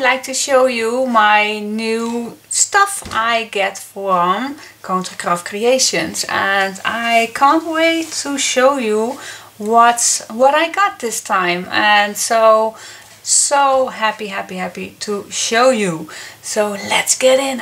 like to show you my new stuff I get from Country Craft Creations, and I can't wait to show you what I got this time, and so happy to show you. So let's get in.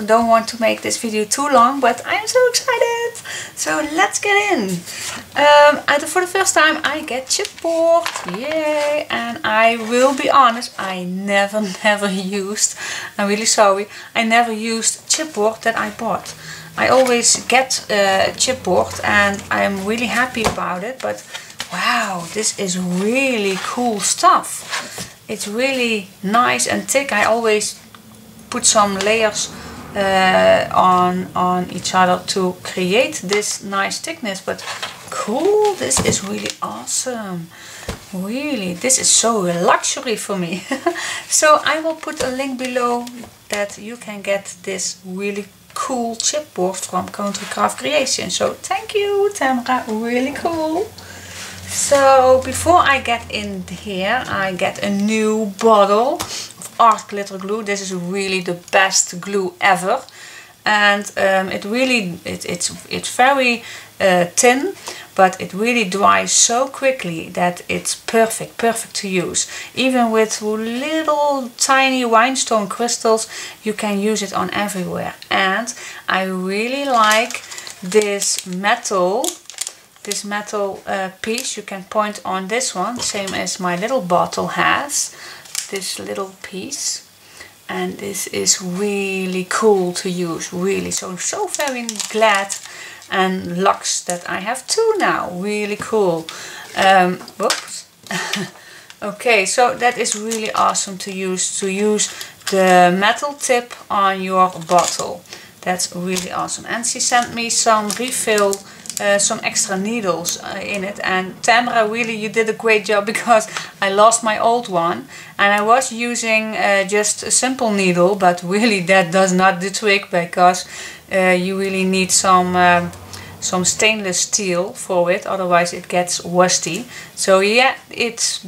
Don't want to make this video too long, but I'm so excited. So let's get in. For the first time I get chipboard, yay! And I will be honest, I never used, I'm really sorry, I never used chipboard that I bought. I always get chipboard and I'm really happy about it, but wow, this is really cool stuff. It's really nice and thick. I always put some layers on each other to create this nice thickness, but cool, this is really awesome. Really, this is so luxury for me. So I will put a link below that you can get this really cool chipboard from Country Craft Creations. So thank you, Tammy, really cool. So before I get in here, I get a new bottle of art glitter glue. This is really the best glue ever, and it's very thin, but it really dries so quickly that it's perfect to use. Even with little tiny rhinestone crystals, you can use it on everywhere. And I really like this metal piece. You can point on this one, same as my little bottle has, this little piece, and this is really cool to use, really. So very glad and luxe that I have two now, really cool. Whoops. Okay, so that is really awesome to use the metal tip on your bottle. That's really awesome. And she sent me some refill, some extra needles in it, and Tamara, really you did a great job, because I lost my old one and I was using just a simple needle, but really that does not do the trick, because you really need some stainless steel for it, otherwise it gets rusty. So yeah, it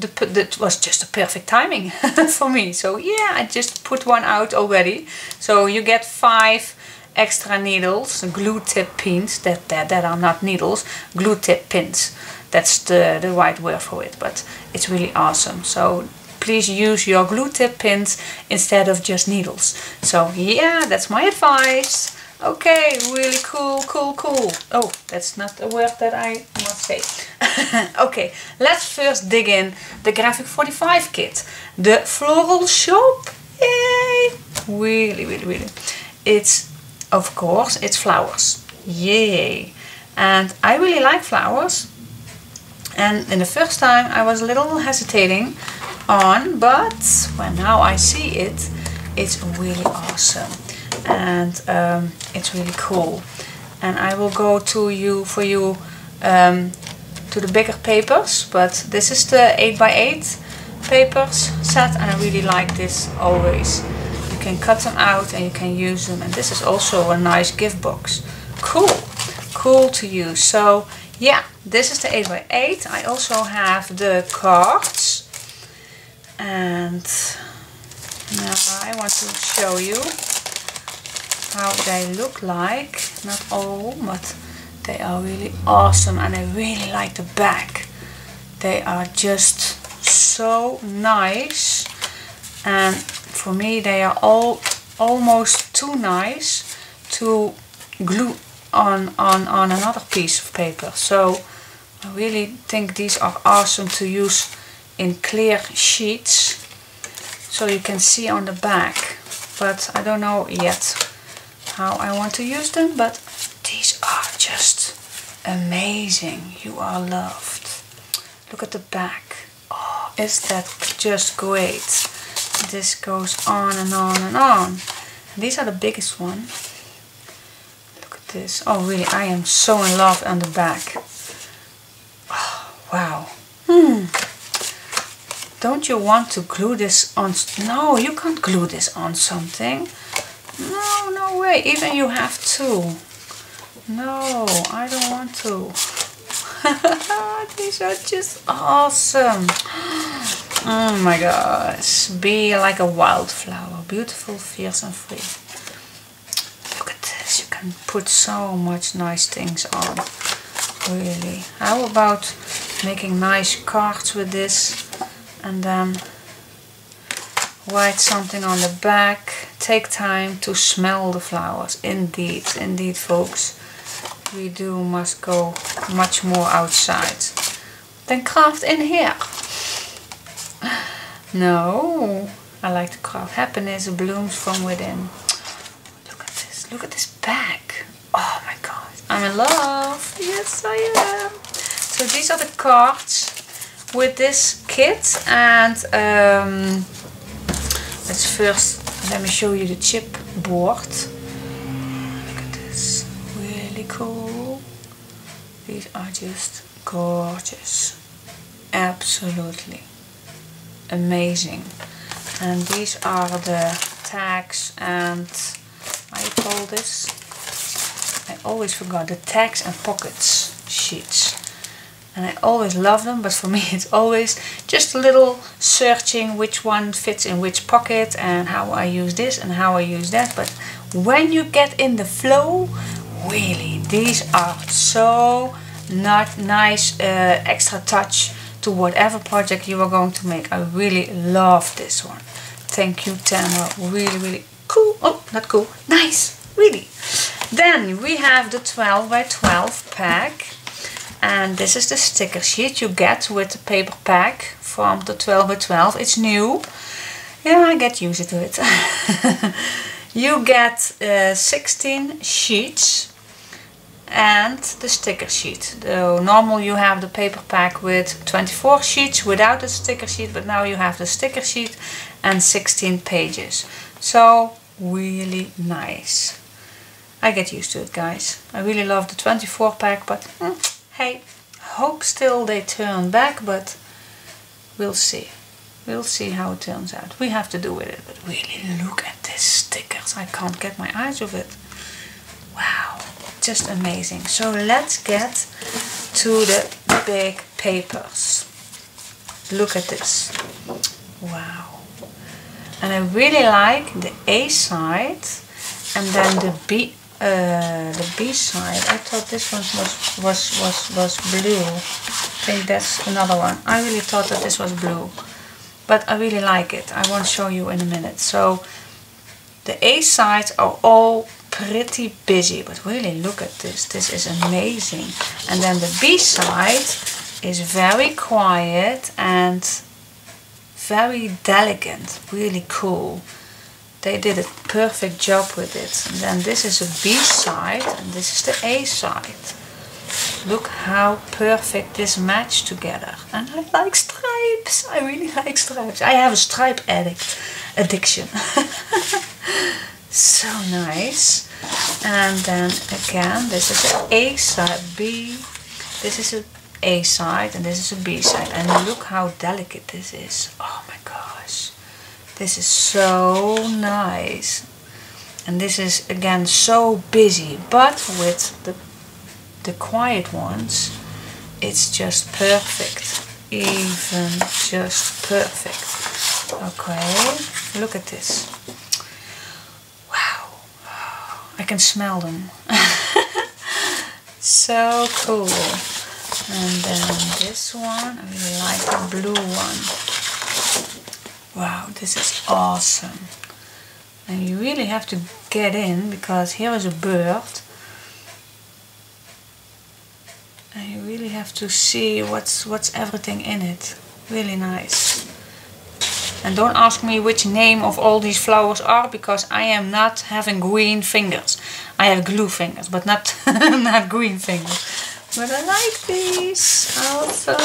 was just a perfect timing for me. So yeah, I just put one out already. So you get 5 extra needles, glue tip pins, that are not needles, glue tip pins. That's the right word for it, but it's really awesome. So please use your glue tip pins instead of just needles. So yeah, that's my advice. Okay, really cool. Oh, that's not a word that I must say. Okay, let's first dig in the Graphic 45 kit, the floral SHOPPE. Yay! Really. Of course, it's flowers. Yay! And I really like flowers. And in the first time I was a little hesitating on, but when now I see it, it's really awesome. And it's really cool. And I will go to the bigger papers, but this is the 8x8 papers set, and I really like this always. You can cut them out and you can use them, and this is also a nice gift box. Cool to use. So yeah, this is the 8x8. I also have the cards, and now I want to show you how they look like. Not all, but they are really awesome, and I really like the back. They are just so nice, and for me they are almost too nice to glue on another piece of paper. So I really think these are awesome to use in clear sheets, so you can see on the back, but I don't know yet how I want to use them, but these are just amazing. You are loved. Look at the back. Oh, is that just great? This goes on and on and on. And these are the biggest one. Look at this. Oh really, I am so in love on the back. Oh, wow. Don't you want to glue this on? No, you can't glue this on something. No way. Even you have to. No, I don't want to. These are just awesome. Oh my gosh, be like a wildflower, beautiful, fierce and free. Look at this, you can put so much nice things on, really. How about making nice cards with this and then write something on the back. Take time to smell the flowers. Indeed, indeed folks, we must go much more outside than craft in here. No, I like to craft happiness blooms from within. Look at this bag. Oh my god, I'm in love. Yes, I am. So these are the cards with this kit, and let me show you the chipboard. Look at this, really cool. These are just gorgeous, absolutely amazing. And these are the tags and how you call this? I always forgot, the tags and pockets sheets. And I always love them, but for me it's always just a little searching which one fits in which pocket and how I use this and how I use that. But when you get in the flow, really, these are so not nice extra touch to whatever project you are going to make. I really love this one. Thank you, Tammy. Really, really cool. Oh, not cool. Nice. Really. Then we have the 12 by 12 pack. And this is the sticker sheet you get with the paper pack from the 12 by 12. It's new. Yeah, I get used to it. You get 16 sheets and the sticker sheet. So normal you have the paper pack with 24 sheets without the sticker sheet, but now you have the sticker sheet and 16 pages. So really nice. I get used to it, guys. I really love the 24 pack, but hey, hope still they turn back, but we'll see. We'll see how it turns out. We have to do with it, but really look at these stickers. I can't get my eyes off it. Wow, just amazing. So let's get to the big papers. Look at this. Wow. And I really like the A side and then the B side. I thought this one was blue. I think that's another one. I really thought that this was blue, but I really like it. I want to show you in a minute. So the A sides are all pretty busy, but really look at this. This is amazing. And then the B side is very quiet and very delicate. Really cool. They did a perfect job with it. And then this is a B side and this is the A side. Look how perfect this matched together. And I like stripes. I really like stripes. I have a stripe addiction. So nice. And then again, this is an A side, B. This is an A side and this is a B side. And look how delicate this is. Oh my gosh. This is so nice. And this is again so busy, but with the quiet ones, it's just perfect. Even just perfect. Okay, look at this. Wow, I can smell them. So cool. And then this one, I really like the blue one. Wow, this is awesome. And you really have to get in, because here is a bird. And you really have to see what's everything in it. Really nice. And don't ask me which name of all these flowers are, because I am not having green fingers. I have glue fingers, but not not green fingers. But I like these also.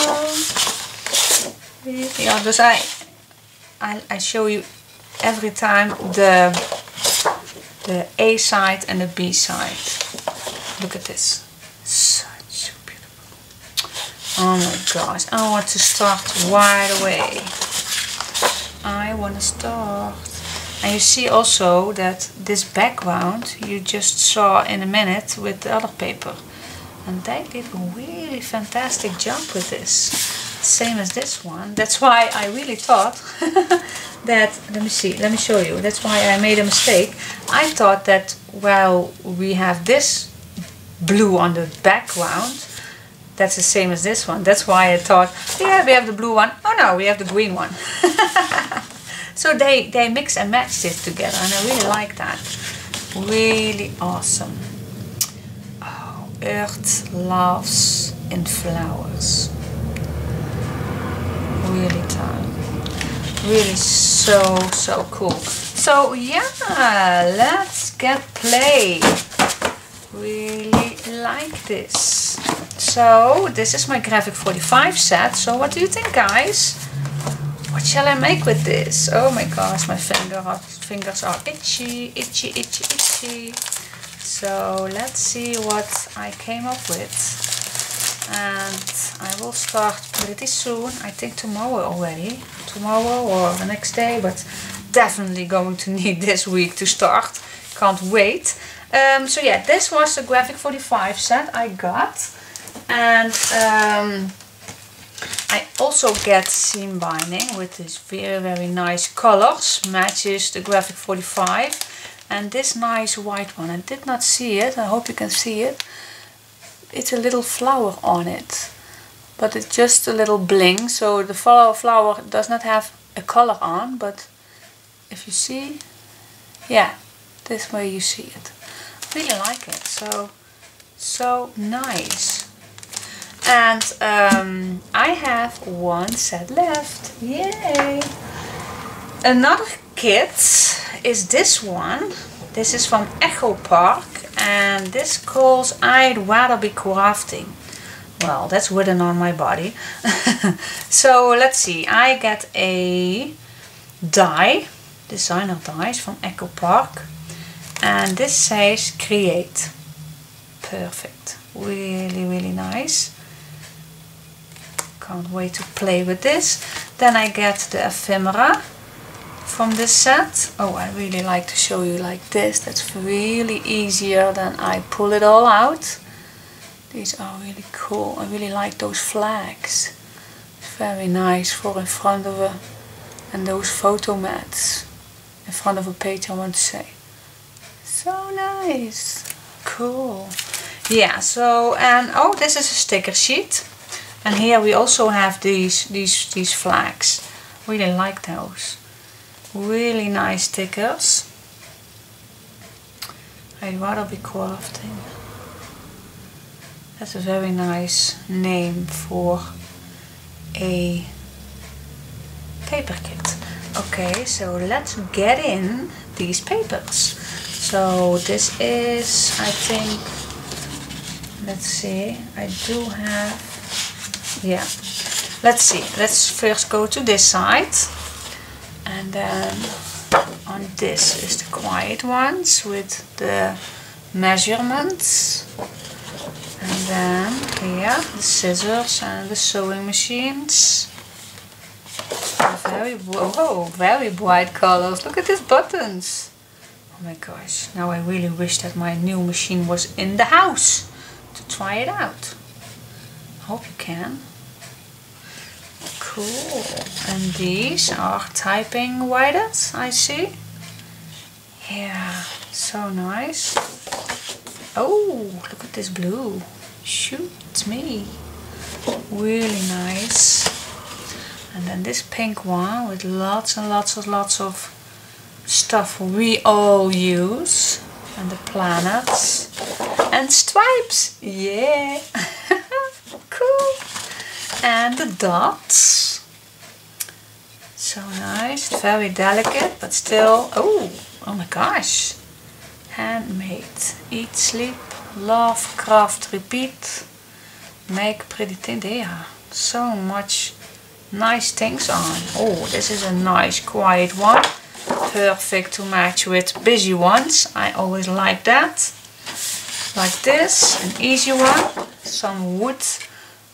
Yeah, dus I show you every time the A side and the B side. Look at this. Such beautiful. Oh my gosh. I want to start right away. I want to start. And you see also that this background you just saw in a minute with the other paper. And they did a really fantastic job with this. same as this one. That's why I really thought that, let me show you. That's why I made a mistake. I thought that, well, we have this blue on the background, that's the same as this one. That's why I thought, yeah, we have the blue one. Oh no, we have the green one. So they mix and match this together, and I really like that. Really awesome. Oh, Earth loves in flowers. Really time. Really so cool. So yeah, let's get play. Really like this. So this is my Graphic 45 set. So what do you think, guys? What shall I make with this? Oh my gosh, my fingers are itchy. So let's see what I came up with. And I will start pretty soon. I think tomorrow already. Tomorrow or the next day, but definitely going to need this week to start. Can't wait. So yeah, this was the Graphic 45 set I got. And I also get seam binding with this very nice colors. Matches the Graphic 45. And this nice white one. I did not see it. I hope you can see it. It's a little flower on it. But it's just a little bling. So the flower does not have a color on. But if you see, yeah, this way you see it. Really like it. So nice. And I have one set left. Yay! Another kit is this one. This is from Echo Park, and this calls I'd Rather Be Crafting. Well, that's written on my body. So let's see. I get a die, designer dies from Echo Park, and this says create. Perfect. Really nice. Can't wait to play with this. Then I get the ephemera from this set. Oh, I really like to show you like this. That's really easier than I pull it all out. These are really cool. I really like those flags. Very nice for in front of a, and those photo mats in front of a page, I want to say. So nice. Cool. Yeah, so, and oh, this is a sticker sheet. And here we also have these flags. Really like those. Really nice stickers. I'd Rather Be Crafting. That's a very nice name for a paper kit. Okay, so let's get in these papers. So this is, I think, let's see, I do have, yeah, let's see, let's first go to this side, and then on this is the quiet ones with the measurements, and then here the scissors and the sewing machines. Very bright colors. Look at these buttons. Oh my gosh, now I really wish that my new machine was in the house to try it out. I hope you can. Cool. And these are typing writers, I see. Yeah, so nice. Oh, look at this blue. Shoot, it's me. Really nice. And then this pink one with lots and lots of stuff we all use. And the planets. And stripes. Yeah. Cool. And the dots. So nice. Very delicate, but still. Oh my gosh. Handmade. Eat, sleep, love, craft, repeat. Make pretty things. Yeah. So much nice things on. Oh, this is a nice quiet one. Perfect to match with busy ones. I always like that. Like this, an easy one. Some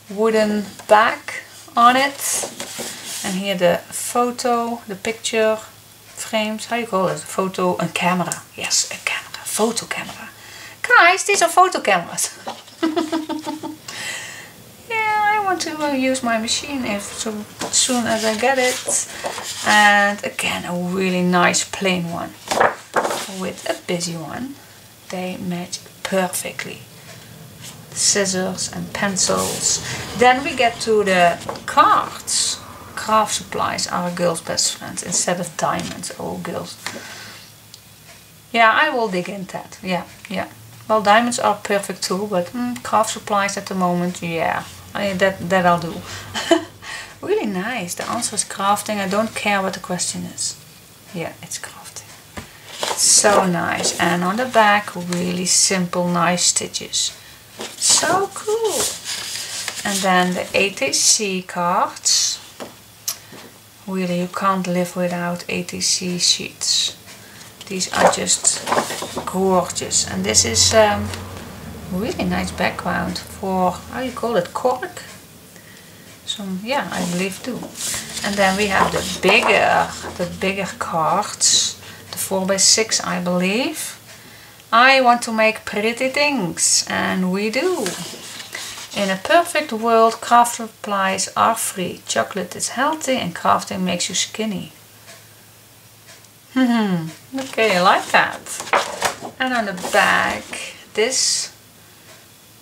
wooden back on it. And here the photo, the picture frames. How you call it? Photo, a camera. Yes, a camera. Photo camera. Guys, these are photo cameras. Yeah, I want want to use my machine if so soon as I get it. And again, a really nice plain one with a busy one. They match perfectly. Scissors and pencils. Then we get to the cards. Craft supplies are a girl's best friend instead of diamonds. Oh, girls. Yeah, I will dig into that. Yeah. Well, diamonds are perfect too, but craft supplies at the moment, yeah, that I'll do. Really nice. The answer is crafting. I don't care what the question is. Yeah, it's crafting. So nice. And on the back, really simple, nice stitches. So cool. And then the ATC cards. Really, you can't live without ATC sheets. These are just gorgeous. And this is really nice background for, how you call it, cork? Some, yeah, I believe too. And then we have the bigger cards. The 4x6, I believe. I want to make pretty things, and we do. In a perfect world, craft supplies are free. Chocolate is healthy and crafting makes you skinny. Okay, I like that. And on the back, this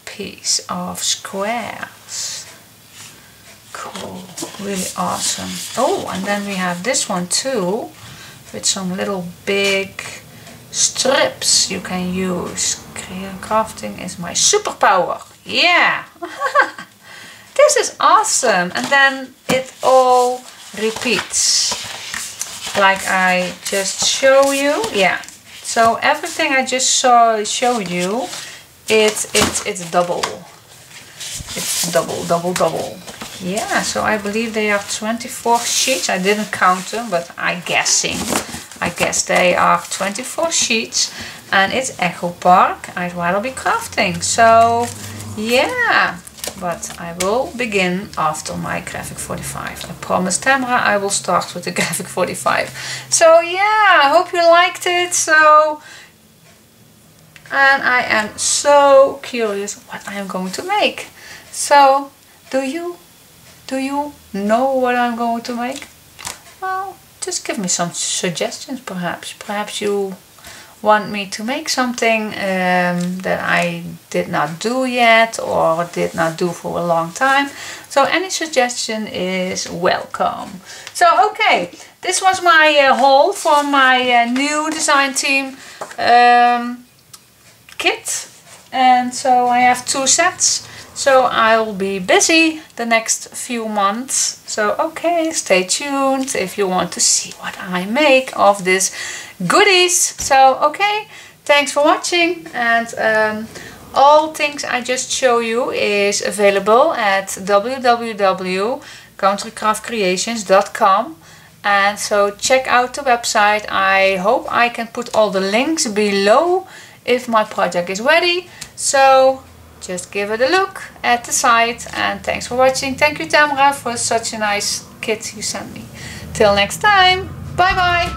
piece of squares. Cool, really awesome. Oh, and then we have this one too, with some little big strips you can use. Crafting is my superpower. Yeah! This is awesome. And then it all repeats. Like I just show you. Yeah. So everything I just showed you, it's double. It's double. Yeah, so I believe they are 24 sheets. I didn't count them, but I guess they are 24 sheets. And it's Echo Park. I'd rather be crafting. So yeah, but I will begin after my graphic 45. I promised Tamara I will start with the graphic 45. So yeah, I hope you liked it. So, and I am so curious what I am going to make. So do you know what I'm going to make? Well, just give me some suggestions perhaps. Perhaps you want me to make something that I did not do yet or did not do for a long time. So any suggestion is welcome. So okay, this was my haul for my new design team kit. And so I have 2 sets. So I'll be busy the next few months. So okay, stay tuned if you want to see what I make of this goodies. So okay, thanks for watching, and all things I just show you is available at www.countrycraftcreations.com, and so check out the website. I hope I can put all the links below if my project is ready. So just give it a look at the site, and thanks for watching. Thank you, Tamara, for such a nice kit you sent me. Till next time, bye bye.